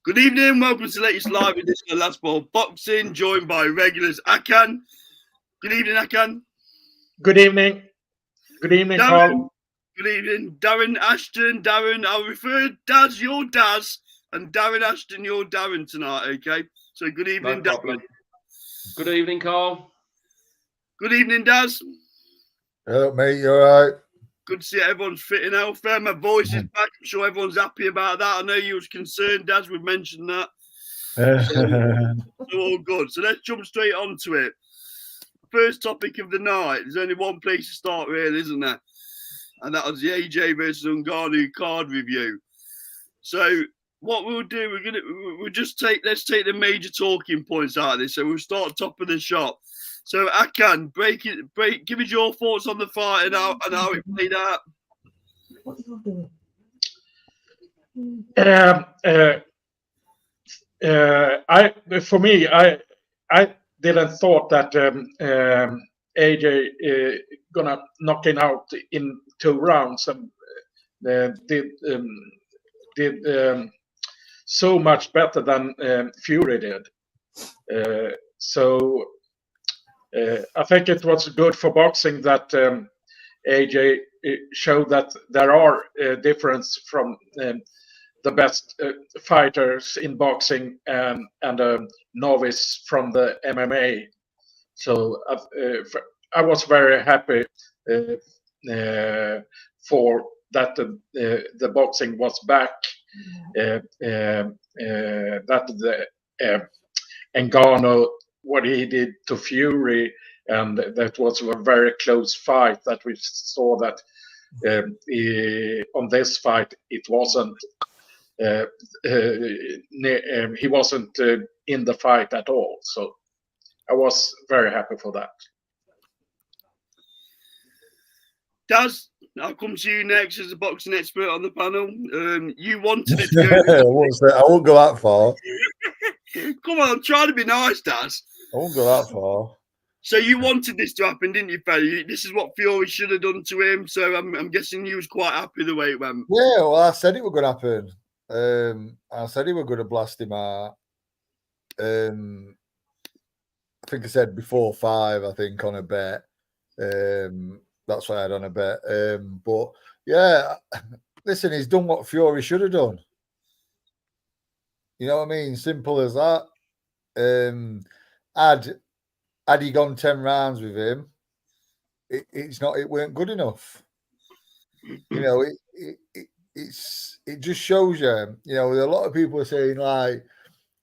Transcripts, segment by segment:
Good evening, welcome to the latest live edition of Last Ball Boxing, joined by regulars Akan. Good evening, Akan. Good evening. Good evening, Darren. Carl. Good evening, Darren Ashton. Darren, I'll refer Daz, your Daz, and Darren Ashton, your Darren tonight, okay? So good evening, no problem. Good evening, Carl. Good evening, Daz. Hello, mate, you all right? Good to see everyone's fit and healthy. My voice is back. I'm sure everyone's happy about that. I know you was concerned, Daz. We mentioned that. So all good. So let's jump straight onto it. First topic of the night. There's only one place to start, really, isn't there? And that was the AJ versus Ngannou card review. So what we'll do, let's take the major talking points out of this. So we'll start top of the shop. So Akan, give us your thoughts on the fight and how it played out. I didn't thought that AJ gonna knock him out in 2 rounds and did so much better than Fury did. I think it was good for boxing that AJ showed that there are difference from the best fighters in boxing and a novice from the MMA. So I was very happy for that the boxing was back. That the Ngannou, what he did to Fury, and that was a very close fight that we saw that on this fight it wasn't he wasn't in the fight at all. So I was very happy for that. Daz, I'll come to you next as a boxing expert on the panel. You wanted it to go. I won't go that far. Come on, I'm trying to be nice, Daz. I won't go that far. So you wanted this to happen, didn't you, Ferry? This is what Fury should have done to him. So I'm guessing you was quite happy the way it went. Yeah, well, I said it was going to happen. I said he was going to blast him out. I think I said before 5, I think, on a bet. That's why I had on a bet. But yeah, listen, he's done what Fury should have done. You know what I mean? Simple as that. Had he gone 10 rounds with him, it weren't good enough. You know, it just shows you. You know, a lot of people are saying like,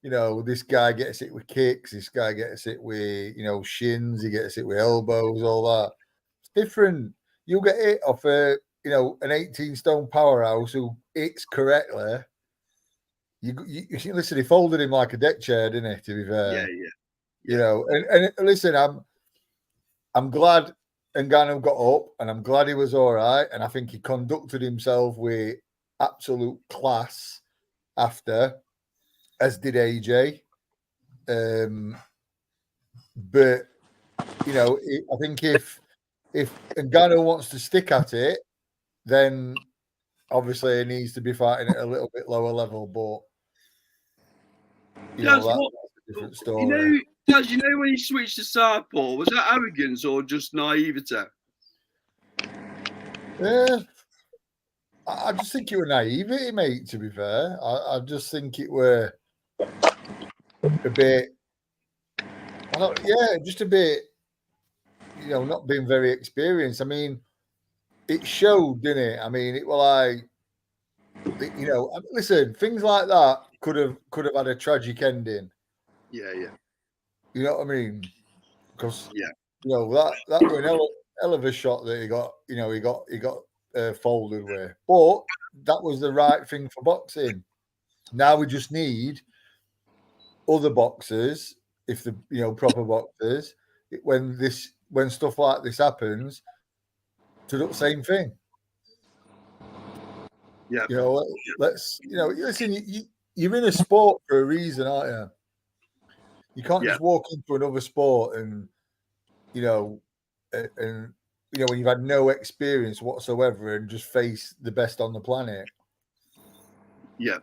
you know, this guy gets it with kicks, this guy gets it with, you know, shins, he gets it with elbows, all that. It's different. You'll get it off an 18-stone powerhouse who hits correctly. You listen, he folded him like a deck chair, didn't he? To be fair, yeah. You know, and listen, I'm glad Ngannou got up, and I'm glad he was all right, and I think he conducted himself with absolute class after, as did AJ. But you know, I think if Ngannou wants to stick at it, then obviously he needs to be fighting at a little bit lower level. But that's a different story. You know when he switched to southpaw, was that arrogance or just naivety? Yeah, I just think it was naivety, mate. To be fair, I just think it were a bit. Just a bit. You know, not being very experienced. I mean, it showed, didn't it? I mean, it was like, you know, listen, things like that could have had a tragic ending. Yeah. You know what I mean? Because you know that was an hell of a shot that he got. You know, he got folded with, but that was the right thing for boxing. Now we just need other boxers, if the proper boxers, when stuff like this happens, to do the same thing. Yeah. You know, listen, you're in a sport for a reason, aren't you? You can't just walk into another sport and when you've had no experience whatsoever and just face the best on the planet. Yeah.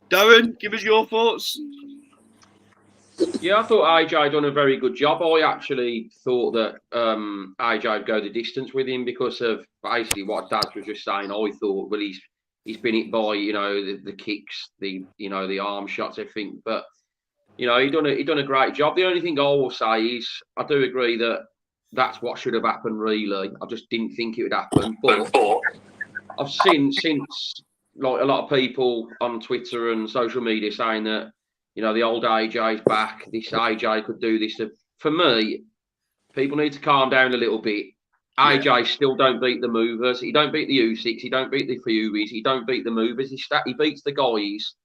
Darren, give us your thoughts. Yeah, I thought AJ done a very good job. I actually thought that AJ would go the distance with him because of basically what Daz was just saying. I thought, well, he's been hit by the kicks, the arm shots, everything. But he done a great job. The only thing I will say is I do agree that that's what should have happened. Really, I just didn't think it would happen. But I've seen since like a lot of people on Twitter and social media saying that the old AJ's back. This AJ could do this. For me, people need to calm down a little bit. AJ still don't beat the movers. He don't beat the Usyks. He don't beat the Furies. He don't beat the movers. He beats the guys.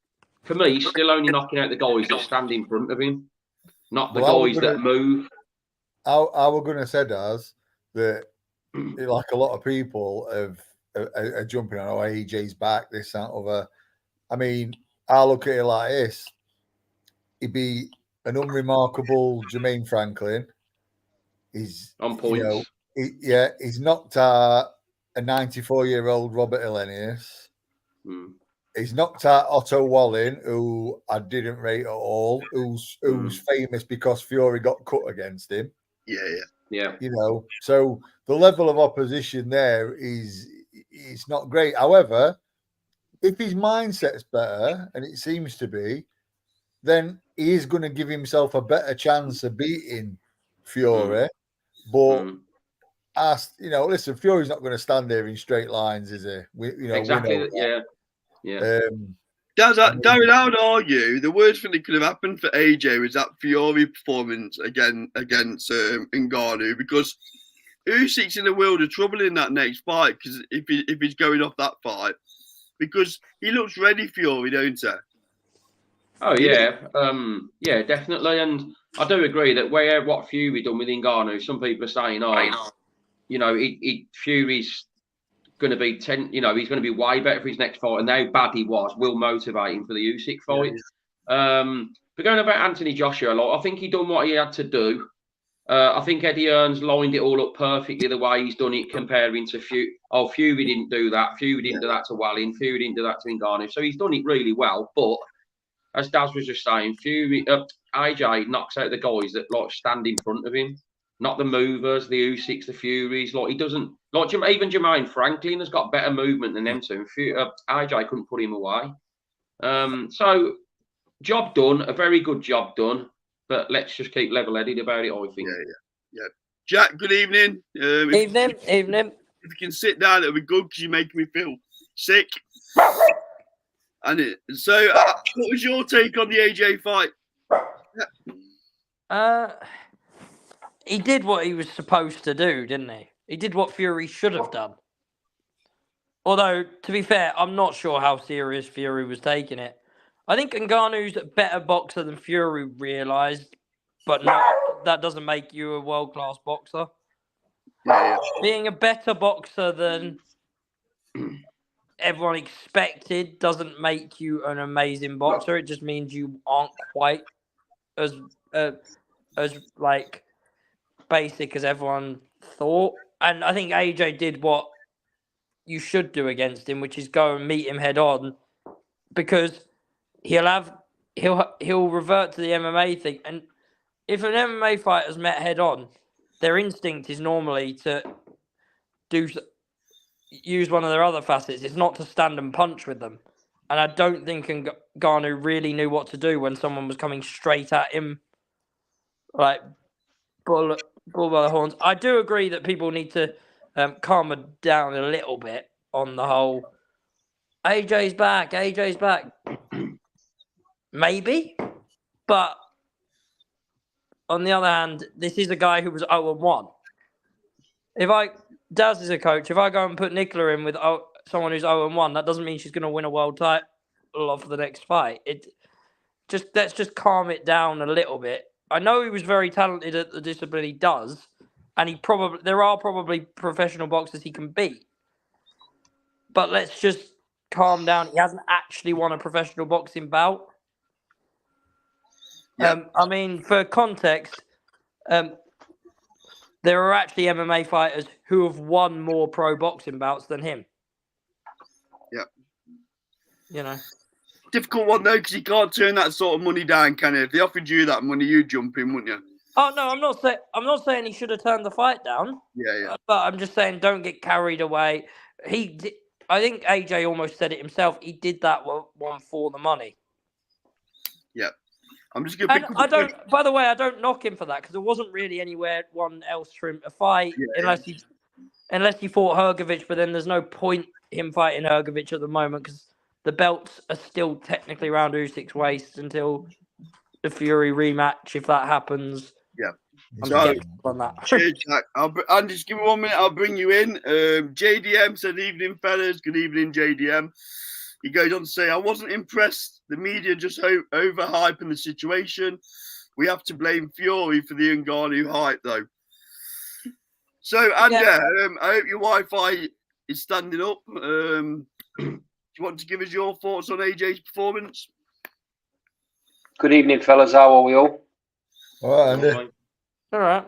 For me, he's still only knocking out the guys that stand in front of him, not the guys that move. I was going to say, Daz, that like a lot of people are jumping on, AJ's back, this, that, other. I mean, I look at it like this. He'd be an unremarkable Jermaine Franklin. He's on points. He's knocked out a 94-year-old Robert Elenius. He's knocked out Otto Wallin, who I didn't rate at all, who's famous because Fury got cut against him. Yeah. So the level of opposition there it's not great. However, if his mindset's better, and it seems to be, then he is going to give himself a better chance of beating Fury. But listen, Fury's not going to stand there in straight lines, is he? Exactly. Yeah. Darren, I would argue the worst thing that could have happened for AJ was that Fury performance against Ngannou, because Usyk's in a world of trouble in that next fight because if he's going off that fight, because he looks ready, Fury, don't he? Oh yeah, definitely, and I do agree that what Fury done with Ngannou, some people are saying, Fury's going to be he's going to be way better for his next fight, and how bad he will motivate him for the Usyk fight. But going about Anthony Joshua, I think he done what he had to do. I think Eddie Hearn's lined it all up perfectly the way he's done it, comparing to Fury. Oh, Fury didn't do that. Fury didn't do that to Wallin. Fury didn't do that to Ngannou. So he's done it really well, but as Daz was just saying, AJ knocks out the guys that stand in front of him, not the movers, the Usyks, the Furies. He doesn't even Jermaine Franklin has got better movement than them two. AJ couldn't put him away. So job done, a very good job done. But let's just keep level-headed about it, I think. Yeah. Jack, good evening. Evening. If you can sit down, it'll be good because you're making me feel sick. So, what was your take on the AJ fight? He did what he was supposed to do, didn't he? He did what Fury should have done. Although, to be fair, I'm not sure how serious Fury was taking it. I think Ngannou's a better boxer than Fury realised, but no, that doesn't make you a world-class boxer. Yeah. Being a better boxer than everyone expected doesn't make you an amazing boxer. It just means you aren't quite as basic as everyone thought. And I think AJ did what you should do against him, which is go and meet him head on, because he'll revert to the MMA thing. And if an MMA fighter's met head on, their instinct is normally to use one of their other facets. It's not to stand and punch with them. And I don't think Ngannou really knew what to do when someone was coming straight at him, like bull by the horns. I do agree that people need to calm it down a little bit on the whole AJ's back. Maybe, but on the other hand, this is a guy who was 0-1. Daz is a coach, if I go and put Nicola in with someone who's 0-1, that doesn't mean she's going to win a world title off the next fight. Let's just calm it down a little bit. I know he was very talented at the discipline he does, and there are probably professional boxers he can beat. But let's just calm down. He hasn't actually won a professional boxing bout. I mean, for context, there are actually MMA fighters who have won more pro boxing bouts than him. Yeah. difficult one though, because you can't turn that sort of money down, can you? If they offered you that money, you'd jump in, wouldn't you? Oh no, I'm not saying he should have turned the fight down. Yeah. But I'm just saying, don't get carried away. I think AJ almost said it himself. He did that one for the money. Yeah. I'm just gonna. By the way, I don't knock him for that because there wasn't really anywhere else for him to fight unless he fought Hrgovic. But then there's no point him fighting Hrgovic at the moment because the belts are still technically around Usyk's waist until the Fury rematch, if that happens. Yeah. I'm skeptical on that. Cheers, Jack. And just give me 1 minute. I'll bring you in. JDM said, "Evening, fellas. Good evening, JDM." He goes on to say, "I wasn't impressed. The media just overhyping the situation. We have to blame Fury for the Ngannou hype, though." So, Andy, I hope your Wi-Fi is standing up. Do you want to give us your thoughts on AJ's performance? Good evening, fellas. How are we all? All right, Andy. All right.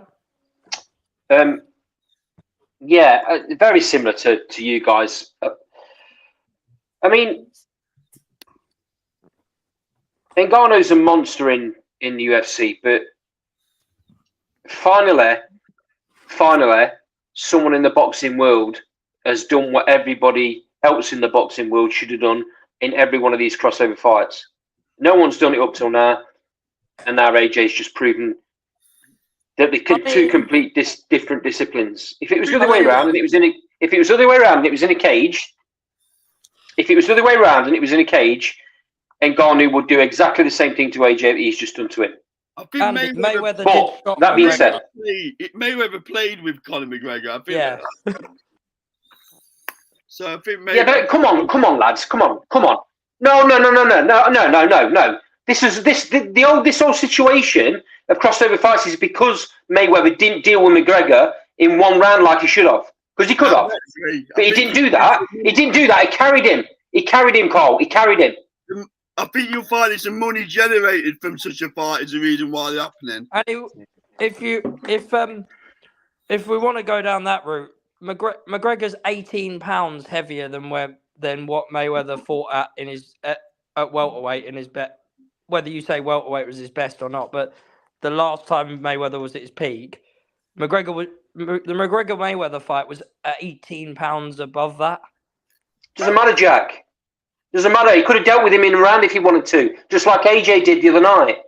Yeah, very similar to you guys. I mean, Ngannou's a monster in the UFC, but finally, someone in the boxing world has done what everybody else in the boxing world should have done in every one of these crossover fights. No one's done it up till now, and now AJ's just proven that they can two complete different disciplines. If it was the other way around and it was in a cage, Ngannou would do exactly the same thing to AJ that he's just done to him. I think Mayweather but that being said, Mayweather played with Conor McGregor. I think. Yeah. So I think Mayweather. Yeah, but come on, lads, come on. No. This whole situation of crossover fights is because Mayweather didn't deal with McGregor in one round like he should have, because he could have, but he didn't do that. He carried him. Cole. He carried him. I think you'll find there's some money generated from such a fight is the reason why they're happening. And if we want to go down that route, McGregor's 18 pounds heavier than what Mayweather fought at in his at welterweight in his bet. Whether you say welterweight was his best or not, but the last time Mayweather was at his peak, the McGregor-Mayweather fight was at 18 pounds above that. Doesn't matter, Jack. Doesn't matter. He could have dealt with him in a round if he wanted to, just like AJ did the other night.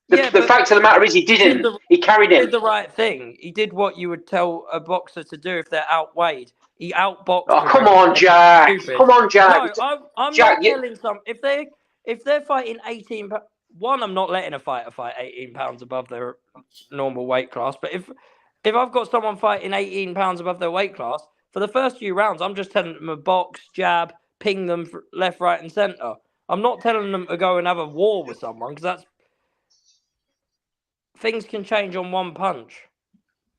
The fact of the matter is he didn't. He carried him. He did the right thing. He did what you would tell a boxer to do if they're outweighed. He outboxed. Oh, come on, Jack. Come on, Jack. No, I'm not telling some. If they're fighting 18, I'm not letting a fighter fight 18 pounds above their normal weight class. But if I've got someone fighting 18 pounds above their weight class, for the first few rounds, I'm just telling them to box, jab, ping them left, right, and centre. I'm not telling them to go and have a war with someone because things can change on one punch.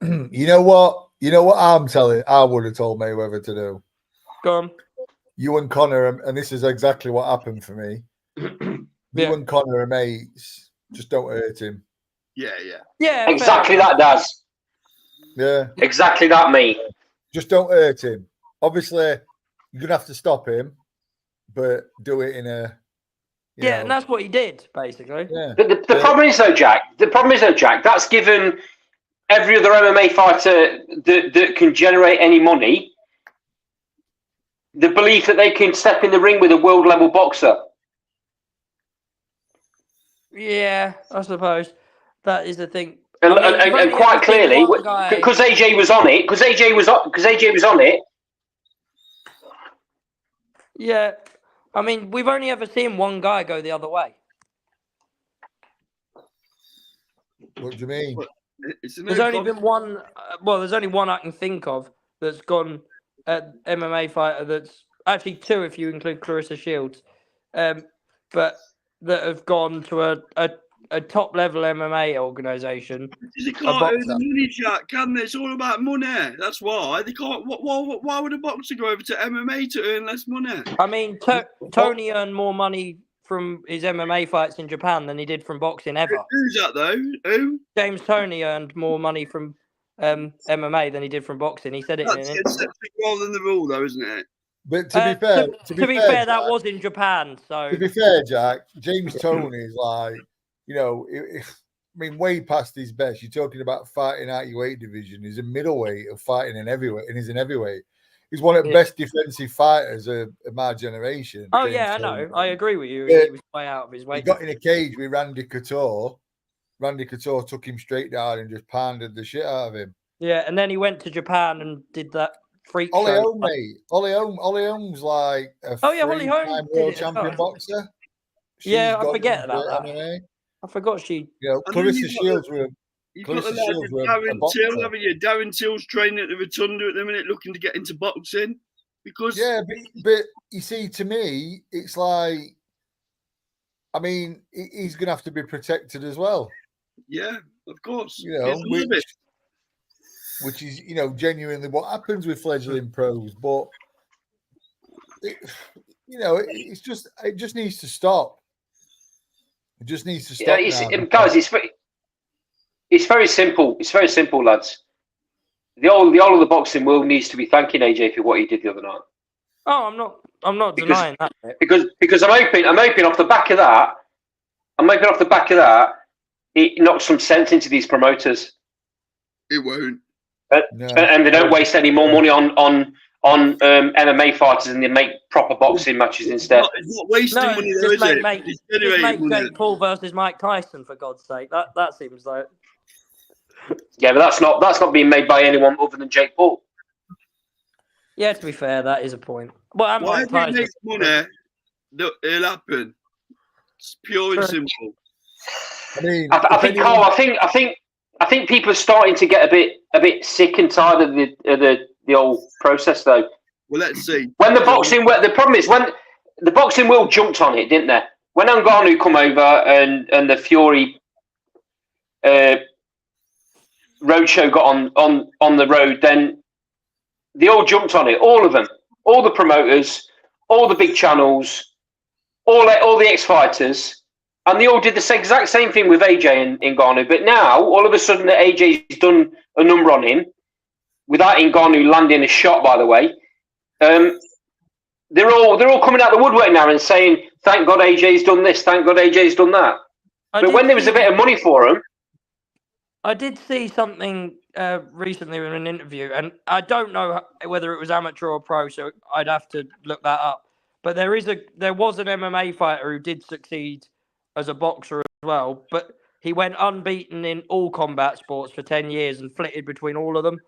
You know what I would have told Mayweather to do. Go on. You and Conor, and this is exactly what happened for me. You and Conor are mates. Just don't hurt him. Yeah. Exactly that, Daz. Yeah. Exactly that, mate. Just don't hurt him. Obviously, you're gonna have to stop him, but do it in a. And that's what he did, basically. Yeah. But the problem is though, Jack. That's given every other MMA fighter that can generate any money the belief that they can step in the ring with a world level boxer. Yeah, I suppose that is the thing. And quite clearly, because AJ was on it. Yeah, I mean, we've only ever seen one guy go the other way. What do you mean? There's only been one. There's only one I can think of that's gone MMA fighter. That's actually two if you include Clarissa Shields, but that have gone to a top level MMA organization. They can't earn the money, Jack, can they? It's all about money. That's why they can't. Why would a boxer go over to MMA to earn less money? I mean, Tony earned more money from his MMA fights in Japan than he did from boxing ever. Who's that though? Who? James Toney earned more money from MMA than he did from boxing. He said it. That's the exception rather than the rule, though, isn't it? But to be fair, that Jack, was in Japan. So to be fair, Jack, James Toney is like, you know, I mean, way past his best. You're talking about fighting out your weight division. He's a middleweight of fighting in heavyweight, and he's an heavyweight. He's one of the best defensive fighters of my generation. Oh James yeah, I Toney. know. I agree with you. Yeah. He was way out of his weight. He got in a cage with Randy Couture. Randy Couture took him straight down and just pounded the shit out of him. Yeah, and then he went to Japan and did that freak Holly show. Holm, mate. Holly Holm's like a Holly Holm three-time did world it. champion boxer. Yeah, I got forget into about that. MMA. I forgot she. You know, Clarissa Shields were. You've got the Clarissa lad Shields with were a Darren boxer. Till, haven't you? Darren Till's training at the Rotunda at the minute, looking to get into boxing. Because Yeah, but you see, to me, it's like, I mean, he's going to have to be protected as well. Yeah, of course. You know, which is, you know, genuinely what happens with fledgling pros. But you know, it just needs to stop. It just needs to stop. Guys, it's very simple. It's very simple, lads. The whole of the boxing world needs to be thanking AJ for what he did the other night. Oh, I'm not denying that. Because I'm hoping off the back of that. It knocks some sense into these promoters. It won't. And they don't waste any more money on MMA fighters, and they make proper boxing matches instead. It's not wasting money, though, is it? Just make Jake Paul versus Mike Tyson, for God's sake. That seems like. Yeah, but that's not being made by anyone other than Jake Paul. Yeah, to be fair, that is a point. Well, Why do you make money? It'll happen. It's pure and simple. I mean, Carl, I think people are starting to get a bit sick and tired of the old process, though. Well, let's see. When the problem is when the boxing world jumped on it, didn't they? When Ngannou come over and the Fury roadshow got on the road, then they all jumped on it. All of them, all the promoters, all the big channels, all the ex-fighters. And they all did the exact same thing with AJ and Ngannou. But now, all of a sudden, that AJ's done a number on him, without Ngannou landing a shot, by the way. They're all coming out the woodwork now and saying, "Thank God AJ's done this. Thank God AJ's done that." But when there was a bit of money for him, I did see something recently in an interview, and I don't know whether it was amateur or pro, so I'd have to look that up. But there was an MMA fighter who did succeed as a boxer as well, but he went unbeaten in all combat sports for 10 years and flitted between all of them.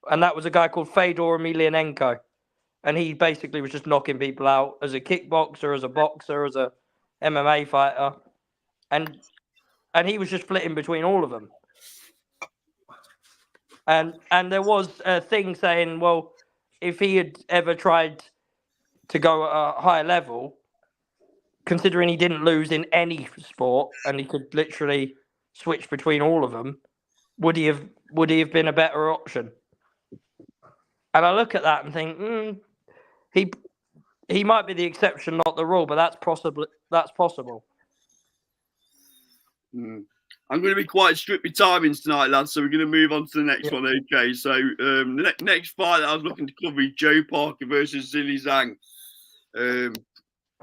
And that was a guy called Fedor Emelianenko. And he basically was just knocking people out as a kickboxer, as a boxer, as a MMA fighter. And he was just flitting between all of them. And there was a thing saying, well, if he had ever tried to go at a high level, considering he didn't lose in any sport and he could literally switch between all of them, would he have been a better option? And I look at that and think, he might be the exception, not the rule, but that's possible. I'm going to be quite strict with timings tonight, lads, so we're going to move on to the next one, okay? So the next fight that I was looking to cover is Joe Parker versus Zhilei Zhang.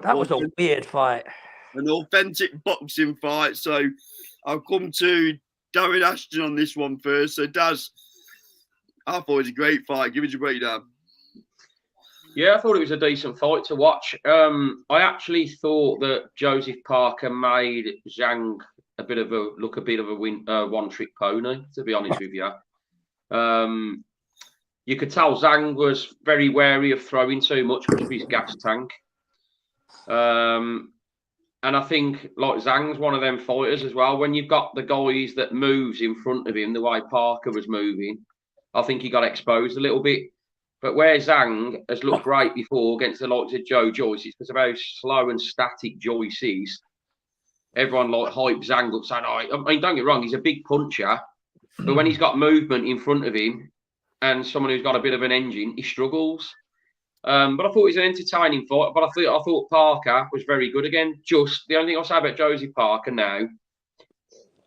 That was a weird fight. An authentic boxing fight. So I'll come to Darren Ashton on this one first. So Daz, I thought it was a great fight. Give us your breakdown. Yeah, I thought it was a decent fight to watch. I actually thought that Joseph Parker made Zhang a bit of a one-trick pony, to be honest with you. You could tell Zhang was very wary of throwing too much because of his gas tank. And I think like Zhang's one of them fighters as well. When you've got the guys that moves in front of him, the way Parker was moving, I think he got exposed a little bit. But where Zhang has looked great before against the likes of Joe Joyce, it's because of how slow and static Joyce is. Everyone like hypes Zhang up saying, I mean, don't get me wrong, he's a big puncher, but when he's got movement in front of him and someone who's got a bit of an engine, he struggles. But I thought it was an entertaining fight. But I thought Parker was very good again. Just the only thing I'll say about Josie Parker now,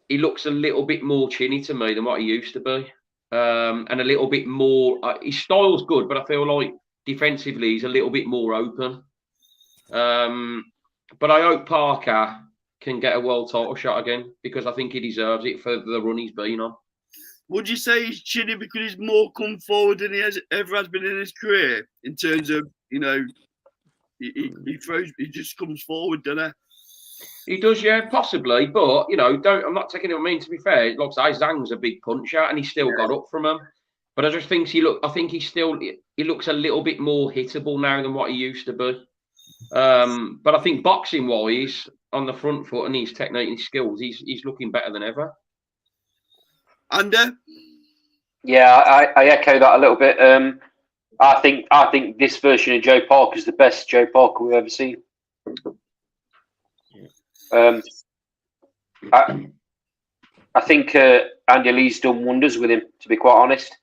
he looks a little bit more chinny to me than what he used to be, and a little bit more. His style's good, but I feel like defensively he's a little bit more open. But I hope Parker can get a world title shot again, because I think he deserves it for the run he's been on. Would you say he's chinny because he's more come forward than he ever has been in his career, in terms of, you know, he just comes forward, doesn't he? He does, yeah, possibly. But, you know, I'm not taking it. I mean, to be fair, it looks like Zhang's a big puncher and he still got up from him. But I just think he looks a little bit more hittable now than what he used to be. But I think boxing wise, on the front foot and his technique and skills, he's looking better than ever. And yeah, I echo that a little bit. I think this version of Joe Parker is the best Joe Parker we've ever seen. I think Andy Lee's done wonders with him, to be quite honest.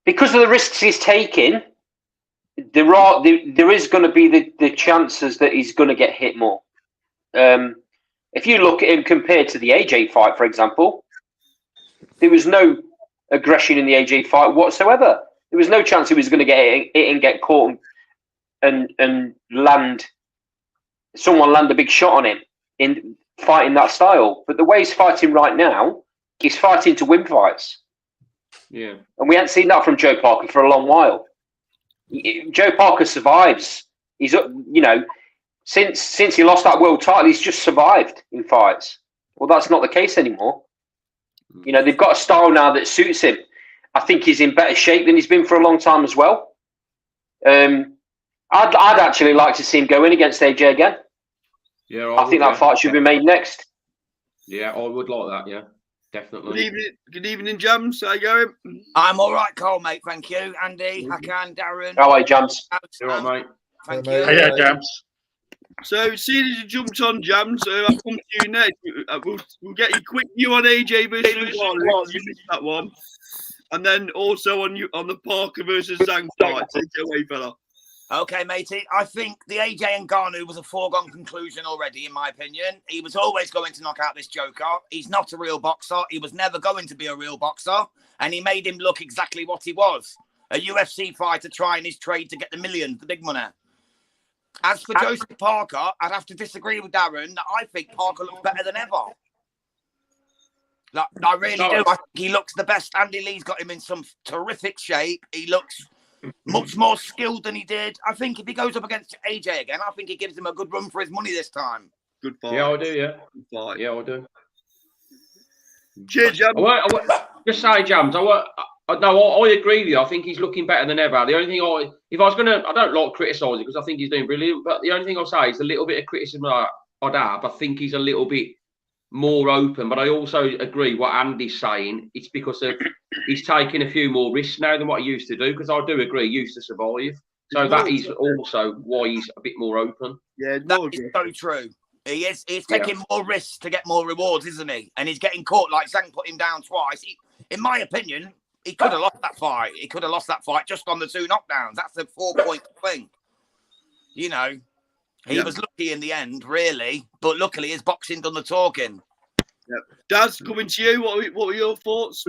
Because of the risks he's taking, there is going to be the chances that he's going to get hit more. If you look at him compared to the AJ fight, for example, there was no aggression in the AJ fight whatsoever. There was no chance he was going to get hit and get caught and land a big shot on him in fighting that style. But the way he's fighting right now, he's fighting to win fights. Yeah. And we haven't seen that from Joe Parker for a long while. Joe Parker survives. He's, you know, since he lost that world title, he's just survived in fights. Well, that's not the case anymore. You know, they've got a style now that suits him. I think he's in better shape than he's been for a long time as well. I'd actually like to see him go in against AJ again. Yeah, I think that fight should be made next. Yeah, I would like that. Yeah, definitely. Good evening, Jams. How you going? I'm all right, Cole, mate. Thank you, Andy, Hakan, Darren. How are you, Jams? You're all right, mate. Thank Hey, you. mate. Yeah, Jams. So, seeing as you jumped on, Jams, I'll come to you next. We'll get you quick view on AJ versus Wallace. You missed that one. And then also on the Parker versus Zhang fight. Take it away, fella. Okay, matey. I think the AJ and Ngannou was a foregone conclusion already, in my opinion. He was always going to knock out this Joker. He's not a real boxer. He was never going to be a real boxer. And he made him look exactly what he was. A UFC fighter trying his trade to get the millions, the big money. As for Joseph Parker, I'd have to disagree with Darren that I think Parker looks better than ever. Like, I really do. I think he looks the best. Andy Lee's got him in some terrific shape. He looks much more skilled than he did. I think if he goes up against AJ again, I think he gives him a good run for his money this time. Good fight. Yeah, I do. Yeah, Good fight. yeah, I do. Cheers, Jams. Just say, Jams. I agree with you. I think he's looking better than ever. The only thing I don't like criticising because I think he's doing brilliant. But the only thing I'll say is a little bit of criticism I'd have. I think he's a little bit more open. But I also agree what Andy's saying. It's because he's taking a few more risks now than what he used to do. Because I do agree, he used to survive. So that is also why he's a bit more open. Yeah, That is so true. He's taking more risks to get more rewards, isn't he? And he's getting caught like Zhang put him down twice. In my opinion, he could have lost that fight. He could have lost that fight just on the 2 knockdowns. That's a 4-point thing. You know, he was lucky in the end, really. But luckily, his boxing done the talking. Yep. Daz, coming to you. What were your thoughts?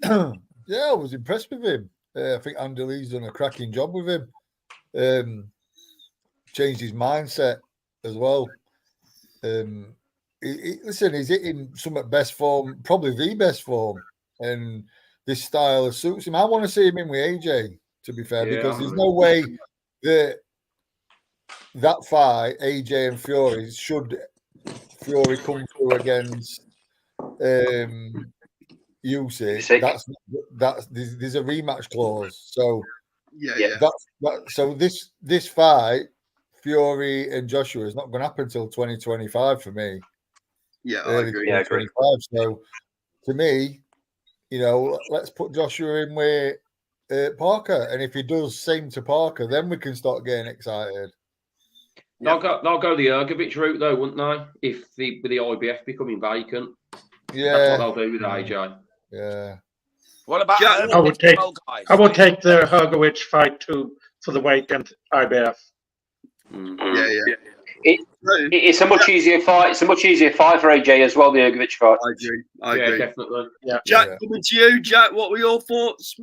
Yeah, I was impressed with him. I think Andy Lee's done a cracking job with him. Changed his mindset as well. Listen, he's hitting some at best form, probably the best form. And this style suits him. I want to see him in with AJ, to be fair, because there's no way that fight, AJ and Fury, should Fury come through against Usyk, there's a rematch clause. So so this fight, Fury and Joshua, is not going to happen until 2025 for me. Yeah, I agree. Yeah, I agree. So to me, you know, let's put Joshua in with Parker, and if he does same to Parker, then we can start getting excited. They'll go the Ergovich route though, wouldn't they? With the IBF becoming vacant. Yeah, that's what they'll do with AJ. Yeah. What about I would take the Hergovich fight to the vacant IBF. Yeah. It's a much easier fight. It's a much easier fight for AJ as well. The Ergovich fight. I agree. Definitely. Yeah. Jack, coming to you. Jack, what were your thoughts?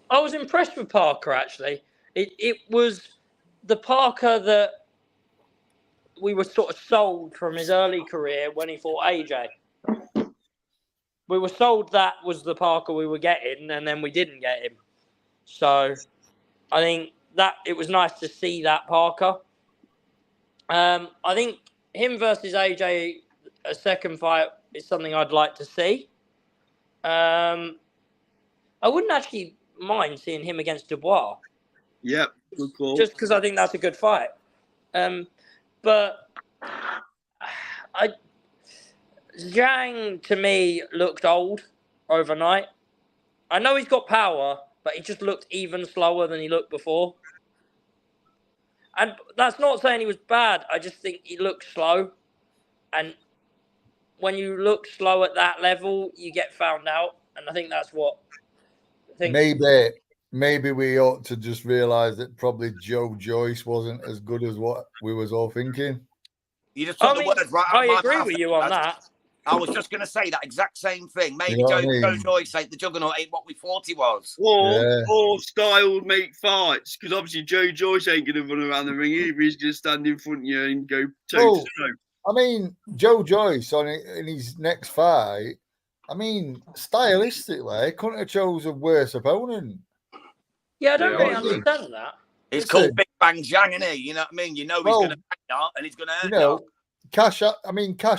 I was impressed with Parker, actually. It was the Parker that we were sort of sold from his early career when he fought AJ. We were sold that was the Parker we were getting, and then we didn't get him. So I think that it was nice to see that Parker. I think him versus AJ, a second fight, is something I'd like to see. I wouldn't actually mind seeing him against Dubois. Yep, good call. Just because I think that's a good fight. But Zhang, to me, looked old overnight. I know he's got power, but he just looked even slower than he looked before. And that's not saying he was bad. I just think he looked slow. And when you look slow at that level, you get found out. And I think that's what... Maybe we ought to just realise that probably Joe Joyce wasn't as good as what we was all thinking. You just took the words right out of my mouth. I agree with you on that. I was just going to say that exact same thing. Maybe You know what I mean? Joe Joyce ain't the juggernaut, ain't what we thought he was. Or style make fights, because obviously Joe Joyce ain't going to run around the ring either. He's going to stand in front of you and go toe to toe. I mean, Joe Joyce in his next fight, I mean, stylistically, couldn't have chose a worse opponent. Yeah, I don't really understand that. It's called Big Bang Zhang, isn't he? You know what I mean? You know he's going to bang you and he's going to hurt you. Cash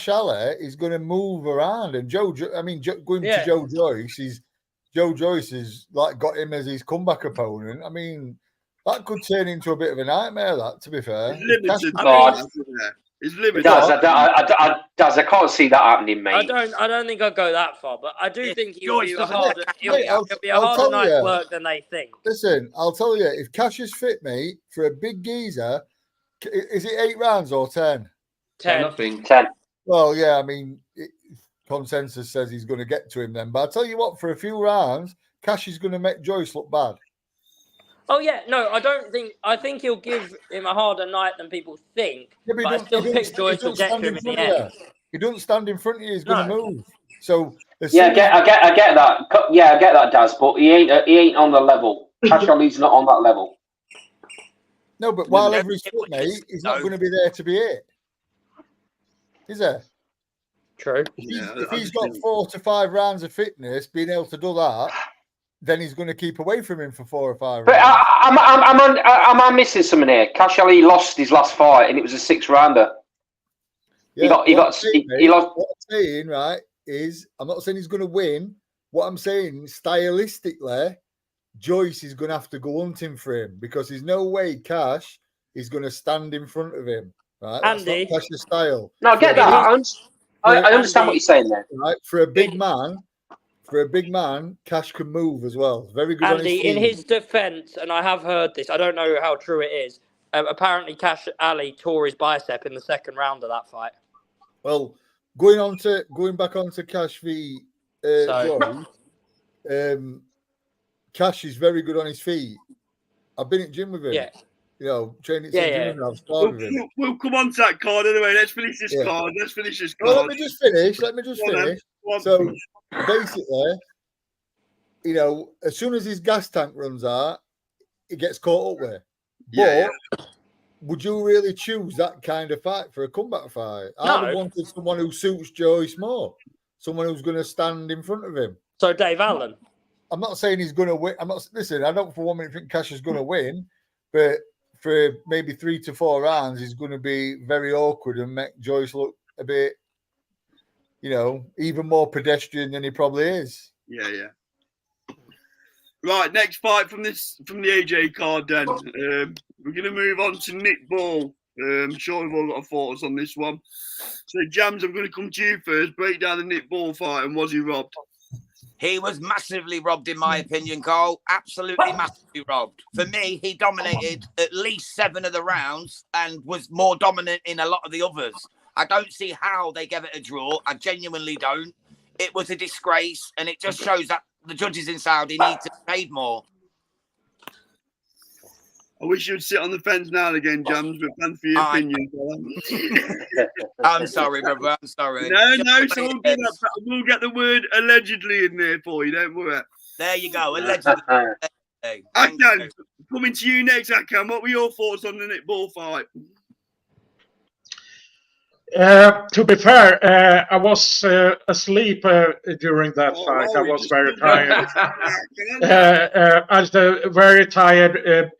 Ali is going to move around, and going to Joe Joyce, Joe Joyce has like got him as his comeback opponent. I mean, that could turn into a bit of a nightmare. That, to be fair, It's limited. I can't see that happening, mate. I don't think I'll go that far, but I do think it'll be a harder night's work than they think. Listen, I'll tell you, if Cash is fit, mate, for a big geezer, is it 8 rounds or 10? 10, I think. 10. Well, yeah, I mean, consensus says he's going to get to him then. But I'll tell you what, for a few rounds, Cash is going to make Joyce look bad. Oh, yeah. No, I think he'll give him a harder night than people think. Yeah, but I still think Joyce will get to him in the end. He doesn't stand in front of you, he's going to move. So, I get that. Yeah, I get that, Daz, but he ain't on the level. Cash Ali's not on that level. No, but while everybody's fit, mate, he's not going to be there to be it. Is there? True. If he's got 4 to 5 rounds of fitness, being able to do that, then he's going to keep away from him for 4 or 5 rounds. But am I missing something here? Cash Ali lost his last fight, and it was a 6-rounder. Yeah, he lost. What I'm saying, right, is I'm not saying he's going to win. What I'm saying, stylistically, Joyce is going to have to go hunting for him because there's no way Cash is going to stand in front of him. Right? That's Andy, not Cash's style. No, I get that. I understand what you're saying there. Right? For a big man, Cash can move as well. Very good. Andy, in his defence, and I have heard this, I don't know how true it is. Apparently, Cash Ali tore his bicep in the second round of that fight. Well, going back onto Cash v. Joyce, Cash is very good on his feet. I've been at gym with him. Yeah. You know, training gym with him. We'll come on to that card anyway. Let's finish this card. Well, let me just finish. So basically, you know, as soon as his gas tank runs out, it gets caught up with. But would you really choose that kind of fight for a comeback fight? No. I would wanted someone who suits Joyce more. Someone who's going to stand in front of him. So Dave Allen. I'm not saying he's going to win. I don't for 1 minute think Cash is going to win, but for maybe 3 to 4 rounds, he's going to be very awkward and make Joyce look a bit, you know, even more pedestrian than he probably is. Yeah. Right, next fight from the AJ card then. We're going to move on to Nick Ball. I'm sure we've all got thoughts on this one. So, Jams, I'm going to come to you first. Break down the Nick Ball fight, and was he robbed? He was massively robbed, in my opinion, Carl. Absolutely massively robbed. For me, he dominated at least 7 of the rounds and was more dominant in a lot of the others. I don't see how they gave it a draw. I genuinely don't. It was a disgrace, and it just shows that the judges in Saudi need to be paid more. I wish you'd sit on the fence now and again, Jams, but thanks for your opinion. I'm sorry, brother. I'm sorry. No, so we'll get the word allegedly in there for you, don't worry. There you go, allegedly. Hey, thank Akan, you. coming to you next, Akan. What were your thoughts on the Nick Ball fight? To be fair, I was asleep during that fight. I was very tired. I was very tired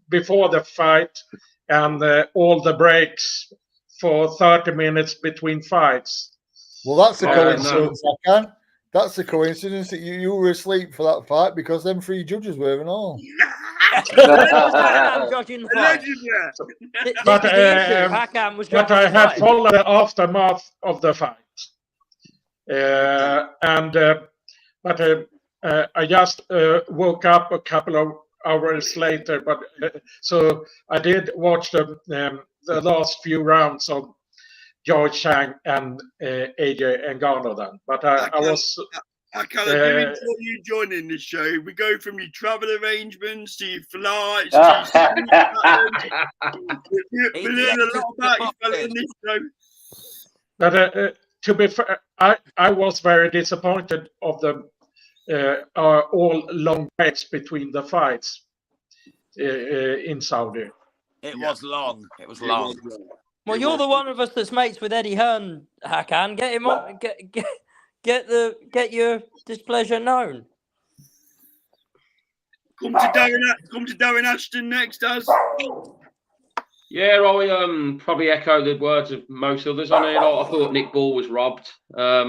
before the fight and all the breaks for 30 minutes between fights. Well, that's a Yeah, coincidence, Akan. That's a coincidence that you were asleep for that fight because them 3 judges were and all. Hakan judging the fight. But, This is the issue. Hakan was But judging I the had fight. followed the aftermath of the fight. I just woke up a couple of hours later. But so I did watch the last few rounds of George Chang and AJ Ngannou then. But I was. I kind of do enjoy you joining this show. We go from your travel arrangements to your flights to your sleep patterns. We learn a lot about you fella in this show. But to be fair, I was very disappointed of the all long breaks between the fights in Saudi. It was long. It was long. Well, you're the one of us that's mates with Eddie Hearn, Hakan. Get him on. Get your displeasure known. Come to Darren Ashton next, Az. Yeah, I probably echo the words of most others on it. I thought Nick Ball was robbed. I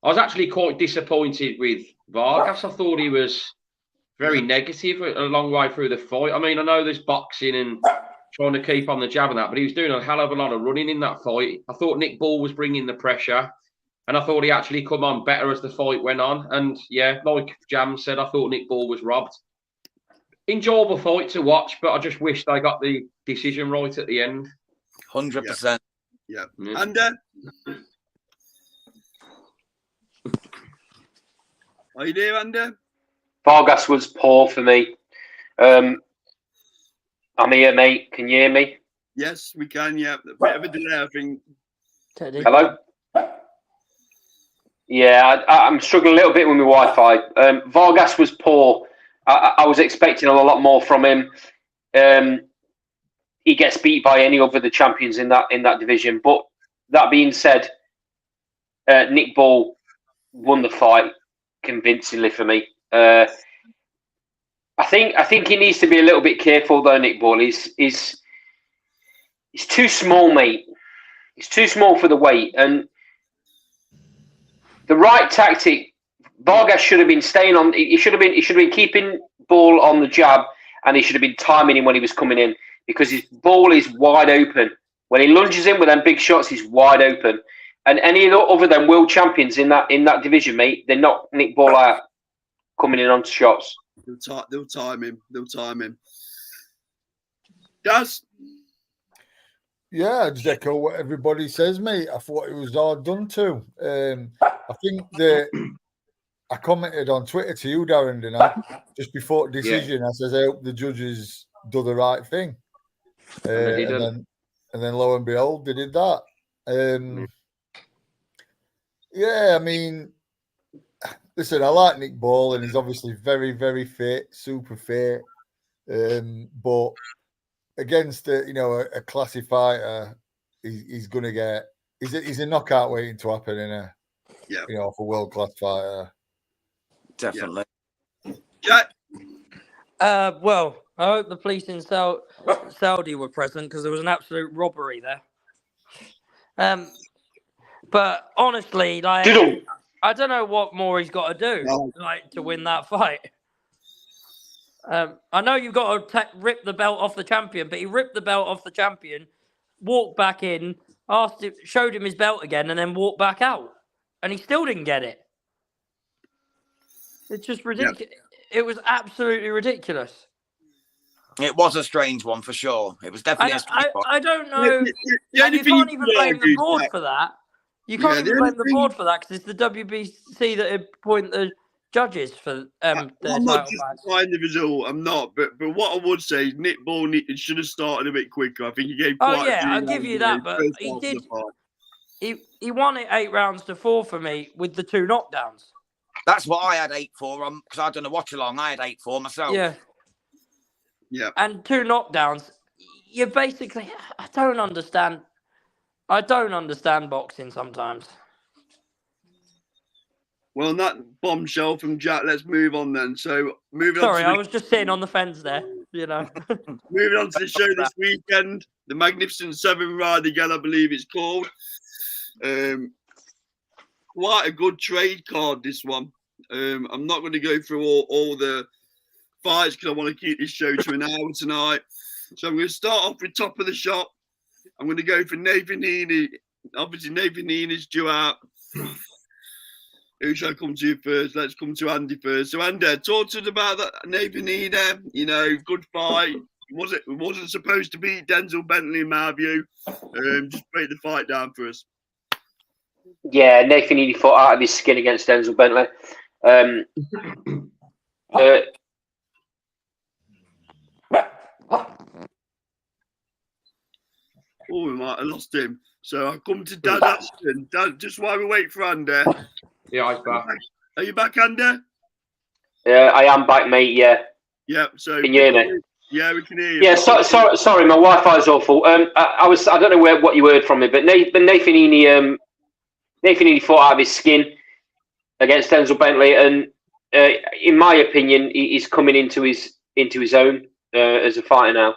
was actually quite disappointed with Vargas. I thought he was very negative a long way through the fight. I mean, I know there's boxing and trying to keep on the jab and that, but he was doing a hell of a lot of running in that fight. I thought Nick Ball was bringing the pressure, and I thought he actually come on better as the fight went on. And yeah, like Jam said, I thought Nick Ball was robbed. Enjoyable fight to watch, but I just wished I got the decision right at the end. 100%. Yeah. And are you there, Andy? Vargas was poor for me. I'm here, mate. Can you hear me? Yes, we can. Yeah, a bit of a delay, I think. Teddy. Hello. Yeah, I'm struggling a little bit with my Wi-Fi. Vargas was poor. I was expecting a lot more from him. He gets beat by any other the champions in that division. But that being said, Nick Ball won the fight convincingly for me. I think he needs to be a little bit careful though. Nick Ball he's too small, mate. He's too small for the weight, and the right tactic. Vargas should have been staying on. He should have been keeping Ball on the jab, and he should have been timing him when he was coming in because his ball is wide open. When he lunges in with them big shots, he's wide open. And any other than world champions in that division, mate, they knock Nick Ball out coming in onto shots. They'll time him. Daz? Yeah, I just echo what everybody says, mate. I thought it was hard done too. I think I commented on Twitter to you, Darren, didn't I? Just before the decision, I says, I hope the judges do the right thing. And then lo and behold, they did that. Yeah, I mean, listen, I like Nick Ball, and he's obviously very, very fit, super fit. But against a classy fighter, he's going to get. He's a knockout waiting to happen in for a world class fighter. Definitely. Yeah. Well, I hope the police in Saudi were present because there was an absolute robbery there. But honestly, like, I don't know what more he's got to do, to win that fight. I know you've got to rip the belt off the champion, but he ripped the belt off the champion, walked back in, showed him his belt again, and then walked back out, and he still didn't get it. It's just ridiculous. Yep. It was absolutely ridiculous. It was a strange one for sure. It was definitely a strange one. I don't know. You can't even blame the board for that. You can't even blame the board for that because it's the WBC that appoint the judges for I'm not justifying the result. I'm not. But what I would say is Nick Ball should have started a bit quicker. I think he gave quite a few I'll give you that. But he did. He won it 8 rounds to 4 for me with the 2 knockdowns. That's what I had 8 for because I'd done a watch along. I had 8 for myself. Yeah. Yeah. And 2 knockdowns. You basically, I don't understand boxing sometimes. Well, on that bombshell from Jack, let's move on then. So, moving Sorry, on I to was just sitting on the fence there, you know. moving on to the show this weekend, the Magnificent Seven Ride Again, I believe it's called. Quite a good trade card, this one. I'm not going to go through all the fights because I want to keep this show to an hour tonight. So I'm going to start off with top of the shop. I'm going to go for Nathan Heaney. Obviously, Nathan Heaney's due out. Who shall I come to first? Let's come to Andy first. So, Andy, talk to us about that Nathan Heaney. You know, good fight. It wasn't supposed to beat Denzel Bentley, in my view. Just break the fight down for us. Yeah, Nathan Heaney fought out of his skin against Denzel Bentley. Oh, we might have lost him. So I come to Dad Ashton. Dad, just while we wait for Andy. Yeah, he's back. Are you back, Andy? I am back, mate. Yeah. Yeah. So can you hear me? Yeah, we can hear you. Yeah. Sorry, my Wi-Fi is awful. I don't know what you heard from me, but Nathan Heaney fought out of his skin against Denzel Bentley, and in my opinion, he's coming into his own as a fighter now.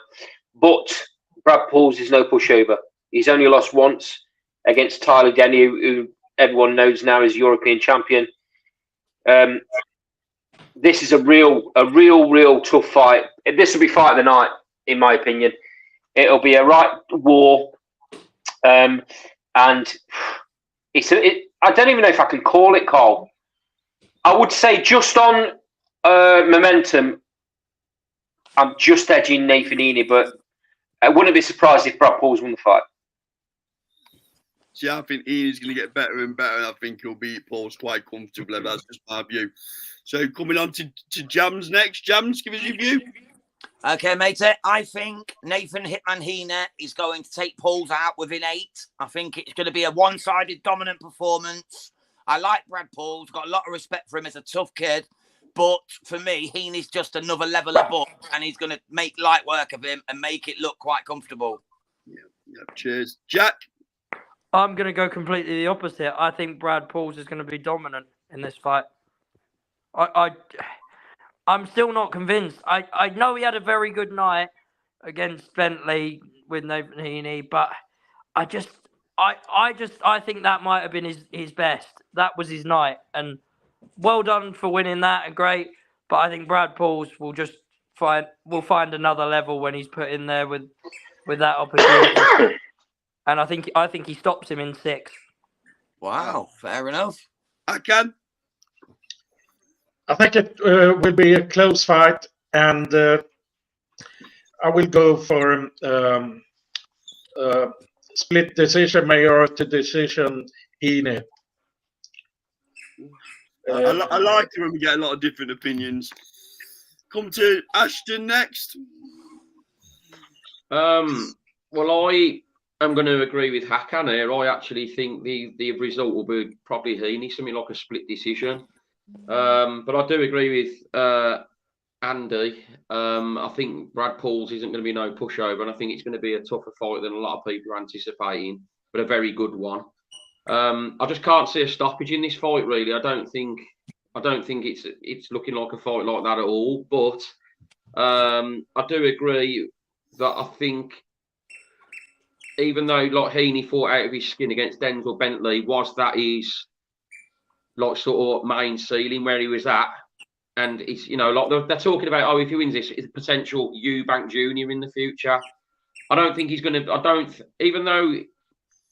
But Brad Pauls is no pushover. He's only lost once against Tyler Denny, who everyone knows now is European champion. This is a real tough fight. This will be fight of the night, in my opinion. It'll be a right war, and I don't even know if I can call it, Carl. I would say just on momentum, I'm just edging Nathan Heaney, but I wouldn't be surprised if Brad Pauls won the fight. See, I think Heaney's going to get better and better, and I think he'll beat Pauls quite comfortably. That's just my view. So coming on to Jams next. Jams, give us your view. Okay, mate. I think Nathan Hitman Heaney is going to take Pauls out within 8. I think it's going to be a one-sided dominant performance. I like Brad Pauls. Got a lot of respect for him as a tough kid. But for me, Heaney's just another level above, and he's going to make light work of him and make it look quite comfortable. Yeah. Cheers. Jack? I'm going to go completely the opposite. I think Brad Pauls is going to be dominant in this fight. I'm still not convinced. I know he had a very good night against Bentley with Nathan Heaney, but I think that might have been his best. That was his night, and well done for winning that, and great. But I think Brad Pauls will just find another level when he's put in there with that opportunity. And I think he stops him in 6. Wow, fair enough. I can. I think it will be a close fight, and I will go for split decision, majority decision, Heaney. I like it when we get a lot of different opinions. Come to Ashton next. Well, I am going to agree with Hakan here. I actually think the result will be probably Heaney, something like a split decision. But I do agree with Andy. I think Brad Pauls isn't going to be no pushover, and I think it's going to be a tougher fight than a lot of people are anticipating, but a very good one. I just can't see a stoppage in this fight, really. I don't think it's looking like a fight like that at all. But I do agree that I think, even though like Heaney fought out of his skin against Denzel Bentley, was that his like sort of main ceiling where he was at, and it's like they're talking about, if he wins this, it's a potential Eubank Jr. in the future. I don't think he's going to. Even though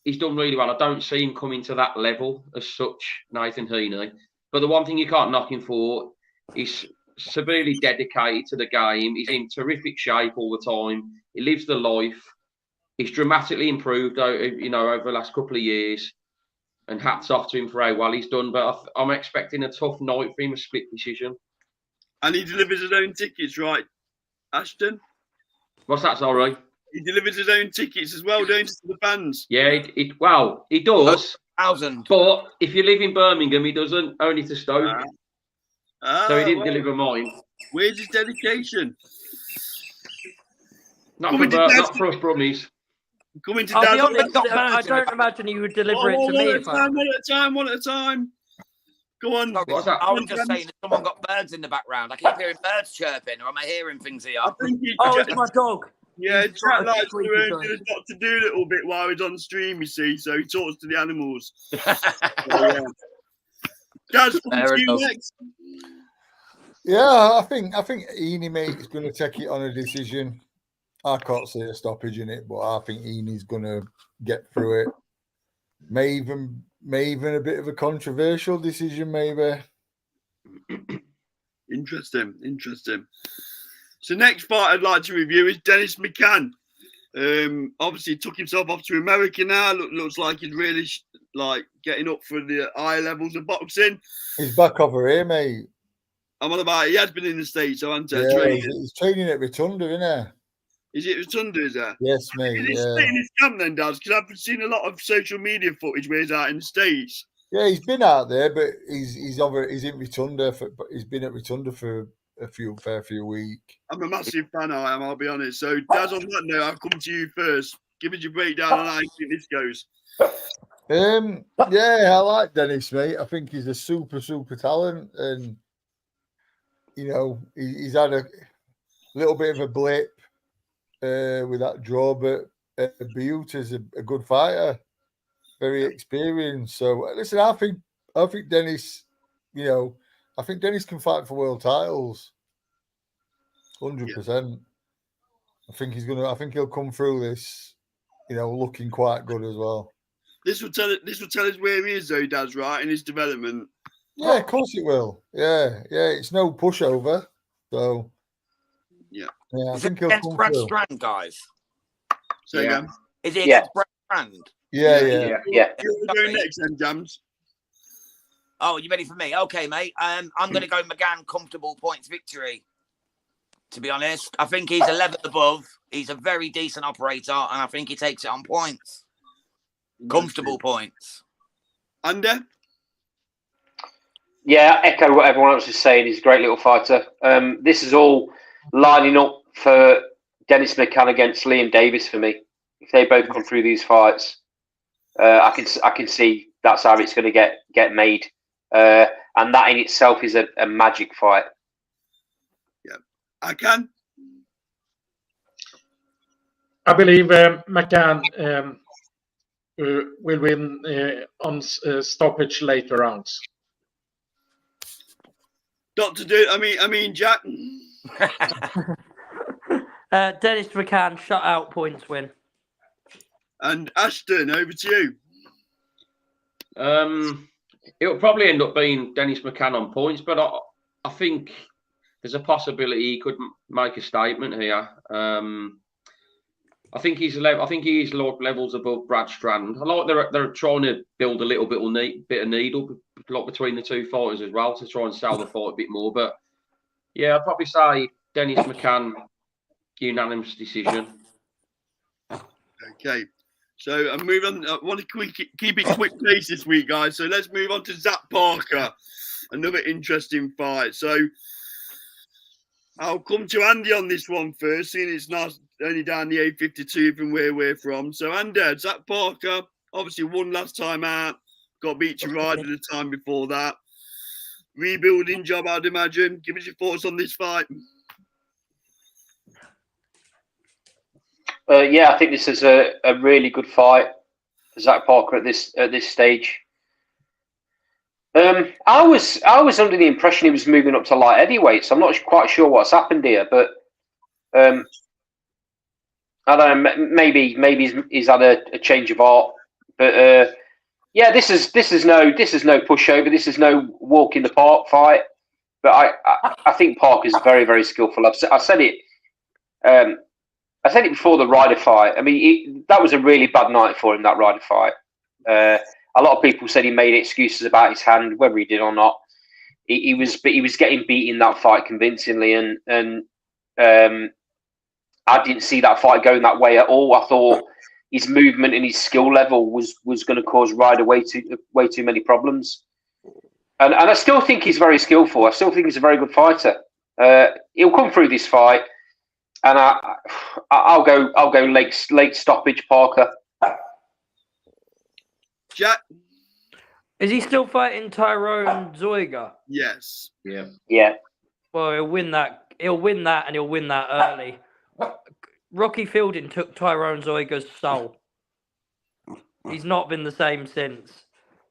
he's done really well, I don't see him coming to that level as such, Nathan Heaney. But the one thing you can't knock him for is severely dedicated to the game. He's in terrific shape all the time. He lives the life. He's dramatically improved, over the last couple of years. And hats off to him for how well he's done. But I'm expecting a tough night for him, a split decision. And he delivers his own tickets, right, Ashton? What's that, sorry? He delivers his own tickets as well, don't he, to the fans? Yeah, he does. 1,000. But if you live in Birmingham, he doesn't, only to Stoke. So he didn't deliver mine. Where's his dedication? Not for us Brummies. Coming to I'll be Daz. honest, I don't imagine he would deliver it to me. One at a time. Go on. Sorry, What's that? I was just saying that someone got birds in the background. I keep hearing birds chirping, or am I hearing things here? It's my dog. Yeah, He's Jack got a likes squeaky to toy. do a Dr. Doolittle bit while he's on stream, you see, so he talks to the animals. Daz, come to you next. Yeah, I think Eni, mate, is going to take it on a decision. I can't see a stoppage in it, but I think Eni's going to get through it. May even a bit of a controversial decision, maybe. Interesting. So next fight I'd like to review is Dennis McCann. Obviously he took himself off to America now. Looks like he's really getting up for the higher levels of boxing. He's back over here, mate. I'm on about it. He has been in the States, so I'm he's training at Rotunda, isn't he? Is it Rotunda, is that? Yes, mate. Is he staying in his camp then, Daz? Because I've seen a lot of social media footage where he's out in the States. Yeah, he's been out there, but he's in Rotunda. He's been at Rotunda for a fair few weeks. I'm a massive fan, I'll be honest. So, Daz, on that note, I'll come to you first. Give us your breakdown on how you think this goes. Yeah, I like Dennis, mate. I think he's a super talent, and you know, he's had a little bit of a blip with that draw, but Butte is a good fighter, very experienced. So listen, I think Dennis, you know, I think Dennis can fight for world titles, 100%. I think he'll come through this, you know, looking quite good as well. This will tell us where he is, though, Daz, right, in his development. Yeah, of course it will. Yeah. It's no pushover. So yeah, I think he'll come Brad through. Strand, guys. Say again. Is it against Brad Strand? Yeah. You're going next, then, Jams. Oh, you ready for me? Okay, mate. I'm going to go McGann comfortable points victory. To be honest, I think he's a level above. He's a very decent operator, and I think he takes it on points. Comfortable points. Under? Yeah, echo what everyone else is saying. He's a great little fighter. This is all lining up for Dennis McCann against Liam Davis for me. If they both come through these fights, I can see that's how it's going to get made, and that in itself is a magic fight. Yeah, I can. I believe McCann will win on stoppage later rounds. I mean, Jack. Dennis McCann, shutout points win. And Ashton, over to you. It'll probably end up being Dennis McCann on points, but I think there's a possibility he could make a statement here. I think he is levels above Brad Strand. I like they're trying to build a little bit of needle between the two fighters as well to try and sell the fight a bit more. But yeah, I'd probably say Dennis McCann, unanimous decision. Okay, so I'm moving on. I want to keep it quick pace this week, guys. So let's move on to Zach Parker, another interesting fight. So I'll come to Andy on this one first, seeing it's not only down the A52 from where we're from. So, Andy, Zach Parker obviously won last time out, got beat to Ryder the time before that. Rebuilding job, I'd imagine. Give us your thoughts on this fight. Yeah, I think this is a really good fight for Zach Parker at this stage. I was under the impression he was moving up to light heavyweight, so I'm not quite sure what's happened here. But I don't know. Maybe he's had a change of heart. But yeah, this is no pushover. This is no walk in the park fight. But I think Parker's very, very skillful. I said it. I said it before the Ryder fight. I mean, that was a really bad night for him. That Ryder fight. A lot of people said he made excuses about his hand, whether he did or not. He was getting beat in that fight convincingly, and I didn't see that fight going that way at all. I thought his movement and his skill level was going to cause Ryder way too many problems. And I still think he's very skillful. I still think he's a very good fighter. He'll come through this fight, and I'll go late stoppage, Parker. Jack? Is he still fighting Tyrone Zoiga? Yes. Yeah. Well, he'll win that. He'll win that, and he'll win that early. Rocky Fielding took Tyrone Zoiga's soul. He's not been the same since.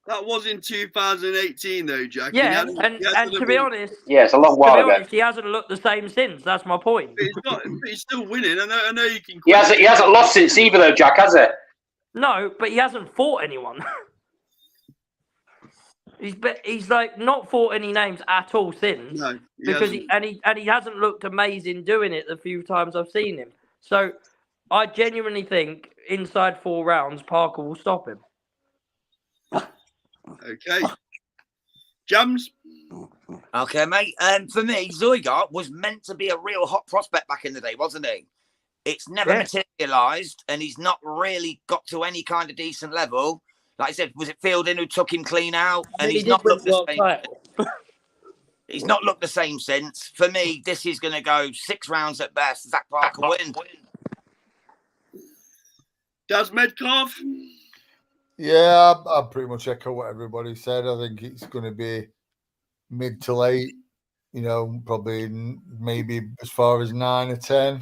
That was in 2018, though, Jack. Yeah, and to be honest, yeah, it's a long while ago. He hasn't looked the same since. That's my point. But he's still winning. I know you can. He hasn't lost since either, though, Jack, has it? No, but he hasn't fought anyone. He's like not fought any names at all since. No, because he hasn't looked amazing doing it the few times I've seen him. So I genuinely think inside 4 rounds, Parker will stop him. Okay. Jams? Okay, mate. For me, Zoiga was meant to be a real hot prospect back in the day, wasn't he? It's never materialised, and he's not really got to any kind of decent level. Like I said, was it Fielding who took him clean out? And he's not looked the same. He's not looked the same since. For me, this is going to go 6 rounds at best. Zach Parker win. Does Metcalf? Yeah, I pretty much echo what everybody said. I think it's going to be mid to late, probably maybe as far as 9 or 10.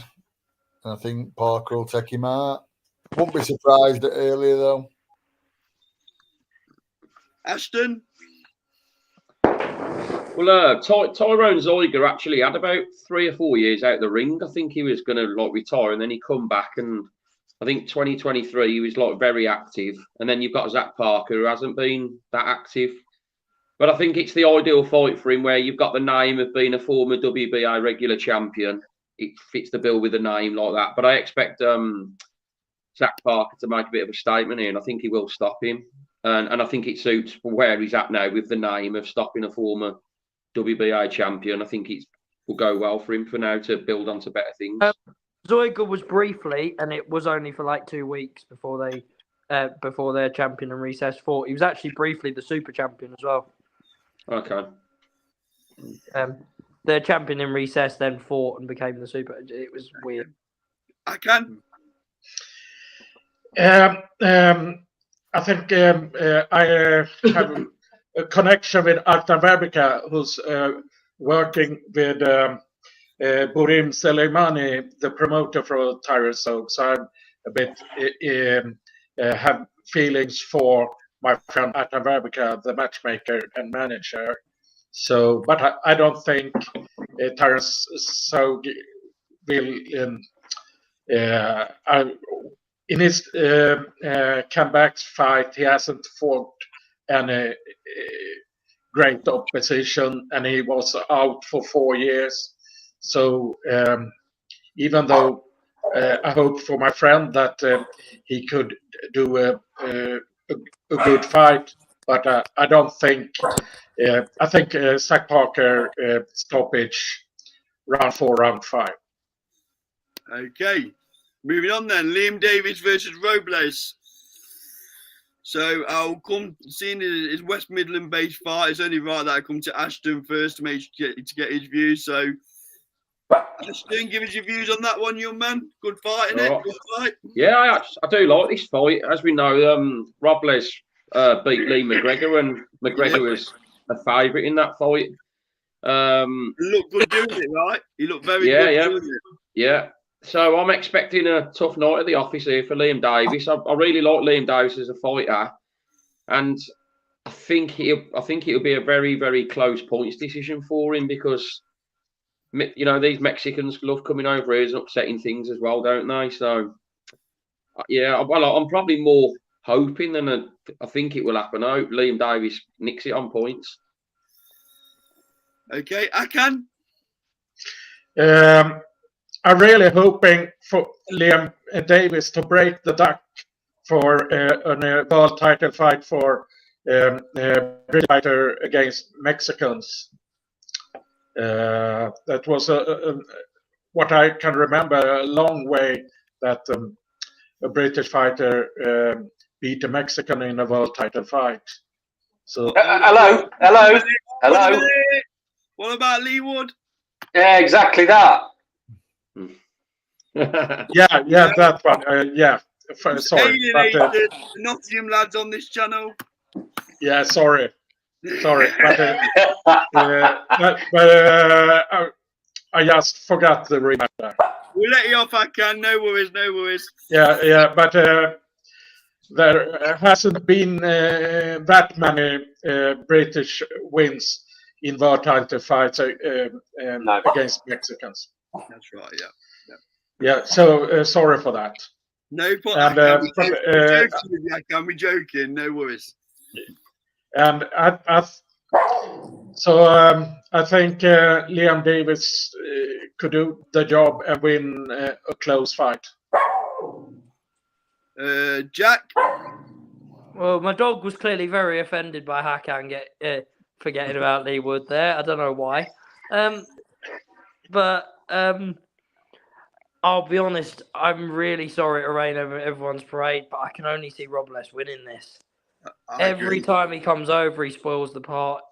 And I think Parker will take him out. Won't be surprised at earlier, though. Ashton? Well, Tyrone Zoiga actually had about 3 or 4 years out of the ring. I think he was going to retire, and then he come back, and I think 2023 he was very active. And then you've got Zach Parker, who hasn't been that active. But I think it's the ideal fight for him, where you've got the name of being a former WBA regular champion. It fits the bill with the name like that. But I expect Zach Parker to make a bit of a statement here, and I think he will stop him. And I think it suits where he's at now with the name of stopping a former WBA champion. I think it will go well for him for now to build on to better things. Zoiga was briefly, and it was only for 2 weeks before their champion and recess fought. He was actually briefly the super champion as well. Okay. Their champion in recess then fought and became the super. It was weird. I can. I think I have a connection with Artan Verbica, who's working with Burim Seleimani, the promoter for Tyrone Zoiga. So I'm a bit have feelings for my friend Artan Verbica, the matchmaker and manager. So, but I don't think Tyrone Zoiga will. In his comeback fight, he hasn't fought any great opposition, and he was out for 4 years. So even though I hope for my friend that he could do a good fight, but I don't think. I think Zach Parker stoppage round 4, round 5. Okay. Moving on then, Liam Davis versus Robles. So I'll come, seeing his West Midland based fight, it's only right that I come to Ashton first to get his views. So Ashton, give us your views on that one, young man. Good fight, isn't it? Good fight. Yeah, I do like this fight. As we know, Robles beat Lee McGregor, and McGregor was a favourite in that fight. He looked good doing it, right? He looked very good doing it. Yeah. So I'm expecting a tough night at the office here for Liam Davis. I really like Liam Davis as a fighter, and I think it'll be a very, very close points decision for him, because these Mexicans love coming over here and upsetting things as well, don't they? So yeah, I'm probably more hoping than I think it will happen. I hope Liam Davis nicks it on points. Okay, I can. I'm really hoping for Liam Davis to break the duck for a world title fight for British fighter against Mexicans. That was what I can remember a long way that a British fighter beat a Mexican in a world title fight. So hello. What about Lee Wood? Yeah, exactly that. yeah, that one. Yeah, sorry, but The Nottingham lads on this channel. yeah, sorry, but I just forgot the reminder. We'll let you off, I can. No worries. Yeah, but there hasn't been that many British wins in world title fights No. against Mexicans. That's right, yeah. Yeah, so sorry for that. No, but And, we're joking. No worries. And I think Liam Davis could do the job and win a close fight. Jack? Well, my dog was clearly very offended by Hakan forgetting about Lee Wood there. I don't know why. But I'll be honest, I'm really sorry to rain over everyone's parade, but I can only see Robles winning this. Every time he comes over, he spoils the part.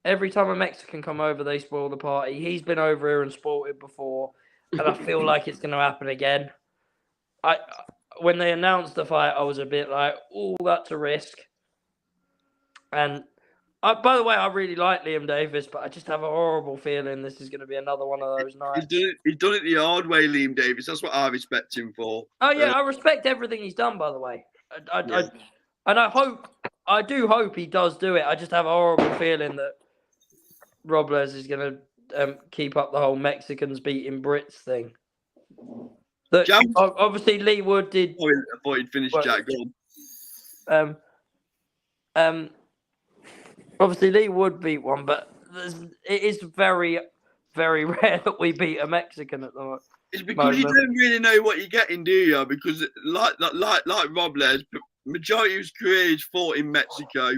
Every time a Mexican come over, they spoil the party. He's been over here and spoiled it before, and I feel like it's going to happen again. When they announced the fight, I was a bit like, "Oh, that's a risk." And by the way, I really like Liam Davis, but I just have a horrible feeling this is going to be another one of those nights. He's done it the hard way, Liam Davis. That's what I respect him for. Oh yeah, I respect everything he's done. By the way, I do hope he does do it. I just have a horrible feeling that Robles is going to keep up the whole Mexicans beating Brits thing. Obviously, Lee Wood did. I thought he'd finished Jack. Go on. Obviously, Lee Wood beat one, but it is very, very rare that we beat a Mexican at the moment. It's because you don't really know what you're getting, do you? Because like Robles, majority of his career is fought in Mexico,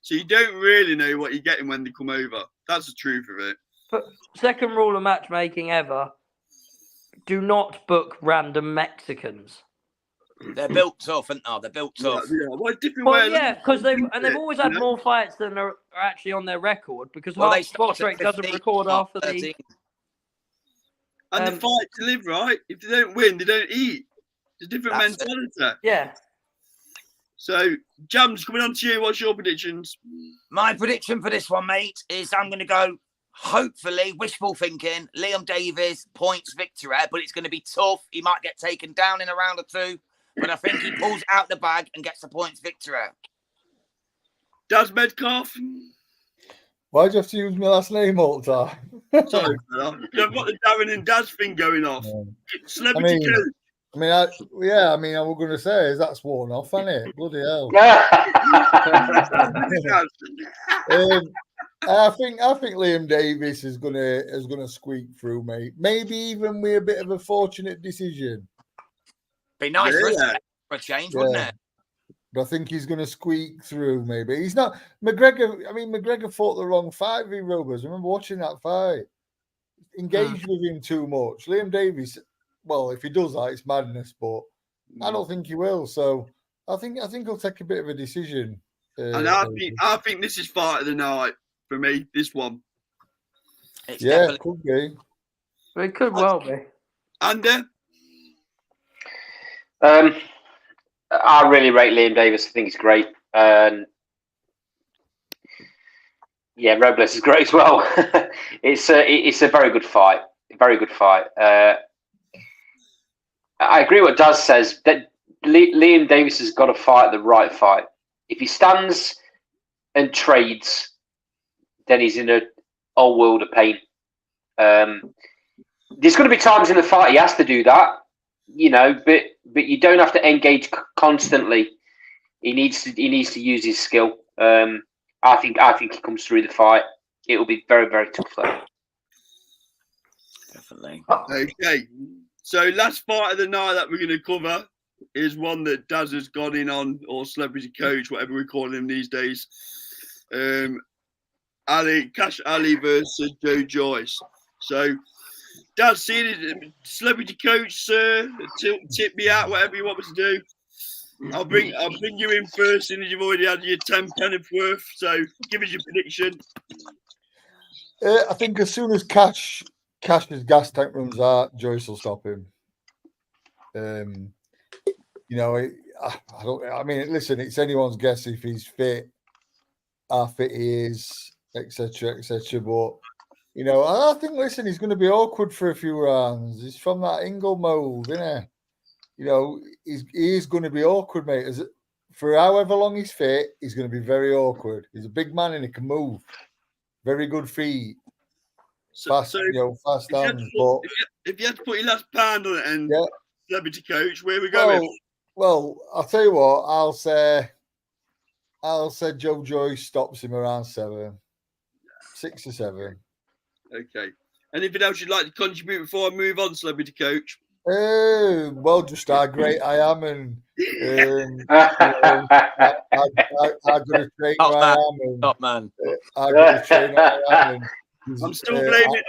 so you don't really know what you're getting when they come over. That's the truth of it. But second rule of matchmaking ever: do not book random Mexicans. They're built tough, aren't they? They're built tough. Because they've always had more fights than are actually on their record. Because Sportrek doesn't record after the. And the fight to live, right? If they don't win, they don't eat. It's a different mentality. Yeah. So, Jams, coming on to you. What's your predictions? My prediction for this one, mate, is I'm going to go. Hopefully, wishful thinking, Liam Davis points victory, but it's going to be tough. He might get taken down in a round or two. But I think he pulls out the bag and gets the points victory. Daz Metcalf? Why do you have to use my last name all the time? Sorry, fella. I've got the Darren and Daz thing going off. Celebrity coach. I was going to say, is that's worn off, isn't it? Bloody hell. I think Liam Davis is gonna squeak through, mate. Maybe even with a bit of a fortunate decision. Be nice for a change, wouldn't it? But I think he's going to squeak through. Maybe he's not McGregor. I mean, McGregor fought the wrong fight with Robles. I remember watching that fight. Engaged with him too much. Liam Davis. Well, if he does that, it's madness. But I don't think he will. So I think he'll take a bit of a decision. And I think this is fight of the night for me. This one. It could be. It could well be. Andy? I really rate Liam Davis. I think he's great. Robles is great as well. It's a very good fight. Very good fight. I agree with what Daz says, that Liam Davis has got to fight the right fight. If he stands and trades, then he's in a whole world of pain. There's going to be times in the fight he has to do that. But you don't have to engage constantly. He needs to use his skill. I think he comes through the fight. It will be very, very tough though. Definitely. Okay. So last fight of the night that we're going to cover is one that Daz has gone in on, or celebrity coach, whatever we call him these days. Cash Ali versus Joe Joyce. So Daz, seeing it, celebrity coach, sir, tip me out, whatever you want me to do. I'll bring you in first, and you've already had your 10 penneth worth. So give us your prediction. I think as soon as Cash's gas tank runs out, Joyce will stop him. You know, I don't. I mean, listen, it's anyone's guess if he's fit, how fit he is, etc., etc. But you know, I think, listen, he's going to be awkward for a few rounds. He's from that Ingle mold, isn't he? You know, he's going to be awkward, mate. For however long he's fit, he's going to be very awkward. He's a big man and he can move. Very good feet. Fast, fast hands. But if you had to put your last pound on it and celebrity coach, where are we going? Well, I'll tell you what, I'll say Joe Joyce stops him around 7, 6 or 7. Okay. Anything else you'd like to contribute before I move on, celebrity coach? Well, just how great I am, and how good a trainer I am, and top man. how good a trainer I am. And, I'm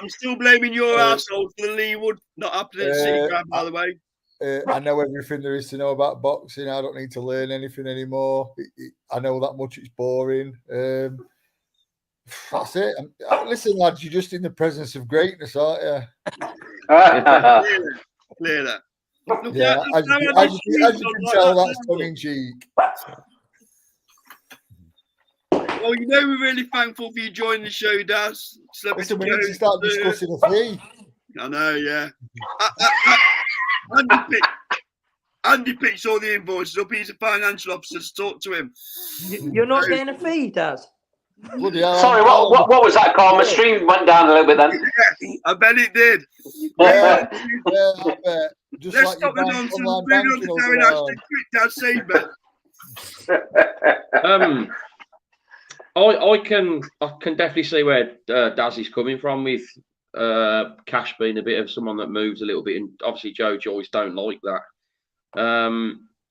still blaming your asshole for the Leewood not happening at Seagram, by the way. I know everything there is to know about boxing. I don't need to learn anything anymore. I know that much. It's boring. That's it. Listen, lads, you're just in the presence of greatness, aren't you? Clear that. Look, yeah, as you can tell, that's tongue in cheek. Well, you know, we're really thankful for you joining the show, Daz. Listen, we need to start discussing a fee. I know, yeah. Andy picks all the invoices up. He's a financial officer. To talk to him. You're not getting a fee, Daz? Sorry, what was that, Carl? My stream went down a little bit then. I bet it did. Yeah, I bet. Just Let's like stop the nonsense. I can definitely see where Daz is coming from with Cash being a bit of someone that moves a little bit, and obviously Joe Joyce don't like that.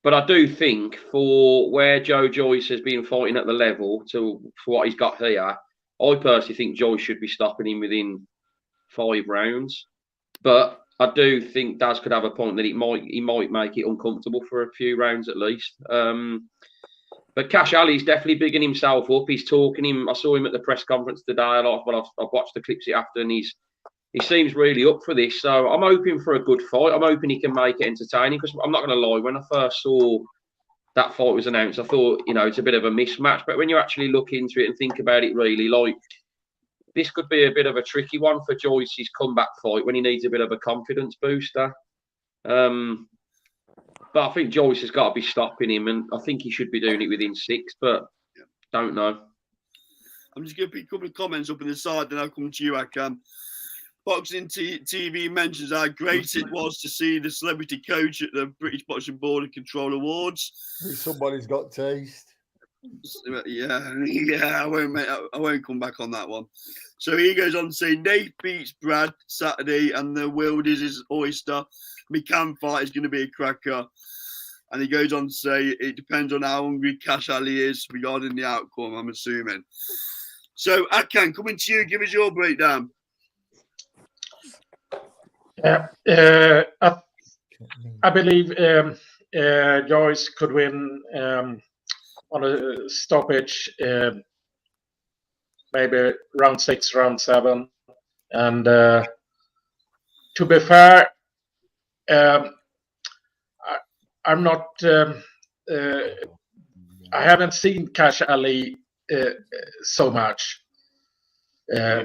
But I do think for where Joe Joyce has been fighting at the level for what he's got here, I personally think Joyce should be stopping him within 5 rounds. But I do think Daz could have a point that he might make it uncomfortable for a few rounds at least. But Cash Ali's definitely bigging himself up. He's talking him. I saw him at the press conference today a lot, but I've watched the clips after, and he seems really up for this. So I'm hoping for a good fight. I'm hoping he can make it entertaining, because I'm not going to lie, when I first saw that fight was announced, I thought, it's a bit of a mismatch. But when you actually look into it and think about it really, like, this could be a bit of a tricky one for Joyce's comeback fight when he needs a bit of a confidence booster. But I think Joyce has got to be stopping him, and I think he should be doing it within 6, but don't know. I'm just going to pick a couple of comments up in the side, then I'll come to you, Akam. Boxing TV mentions how great it was to see the celebrity coach at the British Boxing Board and Control Awards. Somebody's got taste. Yeah, I won't come back on that one. So he goes on to say, Nate beats Brad Saturday, and the world is his oyster. McCann fight is going to be a cracker. And he goes on to say, it depends on how hungry Cash Ali is regarding the outcome, I'm assuming. So, Akan, coming to you, give us your breakdown. I believe Joyce could win on a stoppage, maybe round 6, round 7. And to be fair, I'm not. I haven't seen Cash Ali so much,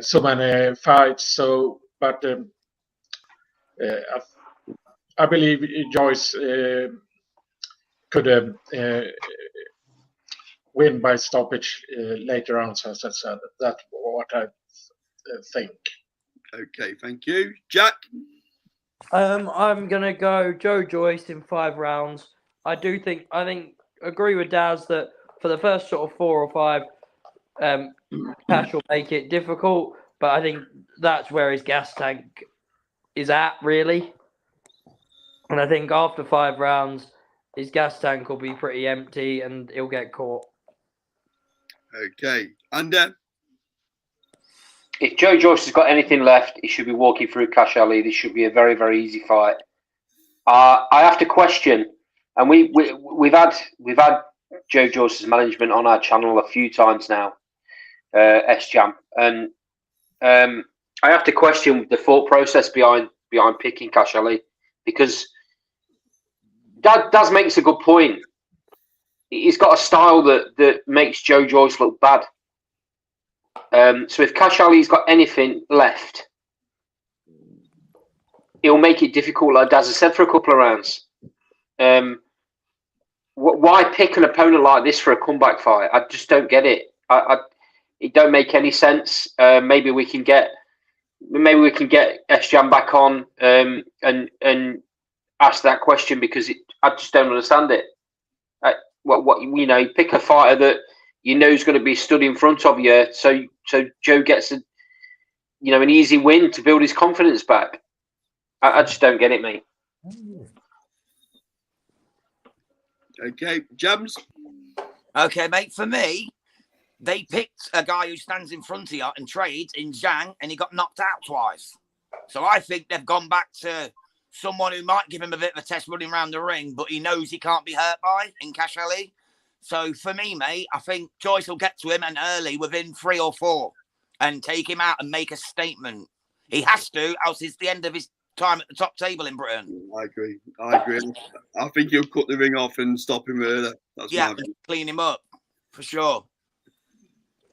so many fights. But I believe Joyce could win by stoppage later on. So as I said, that's what I think. Okay, thank you, Jack. I'm gonna go Joe Joyce in 5 rounds. I think agree with Daz that for the first sort of 4 or 5, Cash will make it difficult, but I think that's where his gas tank is at, really. And I think after 5 rounds, his gas tank will be pretty empty and he'll get caught. Okay, and if Joe Joyce has got anything left, he should be walking through Cash Ali. This should be a very, very easy fight. I have to question And we've had Joe Joyce's management on our channel a few times now, S-Jam, and I have to question the thought process behind picking Cash Ali, because Daz makes a good point. He's got a style that makes Joe Joyce look bad. So if Cash Ali's got anything left, he'll make it difficult, like Daz has said, for a couple of rounds. Why pick an opponent like this for a comeback fight? I just don't get it. It don't make any sense. Maybe we can get S-Jam back on and ask that question, because I just don't understand it. What you know, pick a fighter that you know is going to be stood in front of you, so Joe gets an easy win to build his confidence back. I just don't get it, mate. Okay, Jams. Okay, mate. For me, they picked a guy who stands in front of you and trades in Zhang, and he got knocked out twice. So I think they've gone back to someone who might give him a bit of a test running around the ring, but he knows he can't be hurt by in Cash Ali. So for me, mate, I think Joyce will get to him and early within 3 or 4 and take him out and make a statement. He has to, else it's the end of his time at the top table in Britain. I agree. I think he'll cut the ring off and stop him earlier. That's yeah, clean him up for sure.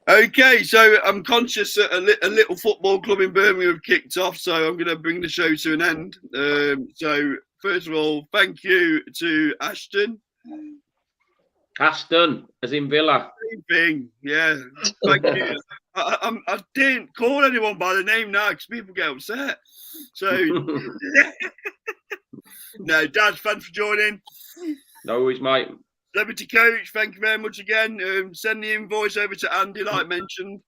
Okay, so I'm conscious that a little football club in Birmingham have kicked off, so I'm going to bring the show to an end. So first of all, thank you to Ashton. Aston, as in Villa. Same thing, yeah. Thank you. I didn't call anyone by the name now because people get upset. So, no, Dad, thanks for joining. No worries, mate. Celebrity Coach, thank you very much again. Send the invoice over to Andy, like mentioned.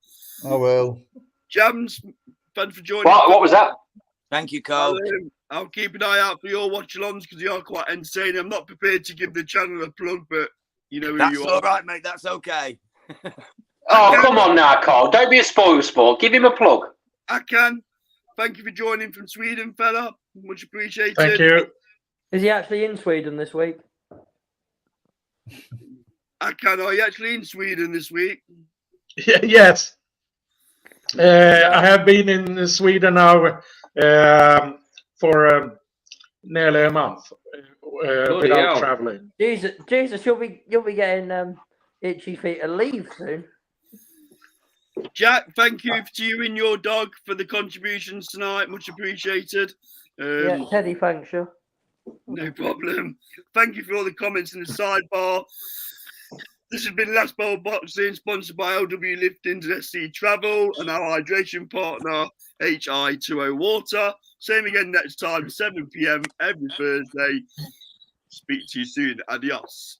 I will. Jams, thanks for joining. What was that? Thank you, Carl. I'll keep an eye out for your watch-alongs because you are quite entertaining. I'm not prepared to give the channel a plug, but you know who That's you are. all right, mate. That's okay. Oh, come on now, Carl. Don't be a spoil sport. Give him a plug. I can. Thank you for joining from Sweden, fella. Much appreciated. Thank you. Is he actually in Sweden this week? I can. Are you actually in Sweden this week? Yes. I have been in Sweden now for nearly a month without traveling. Jesus, you'll be getting itchy feet and leave soon. Jack, thank you to you and your dog for the contributions tonight. Much appreciated. Yeah, Teddy, thanks you. No problem. Thank you for all the comments in the sidebar. This has been Last Bowl Boxing, sponsored by LW Liftings and SC Travel and our hydration partner, HI2O Water. Same again next time, 7 p.m. every Thursday. Speak to you soon. Adios.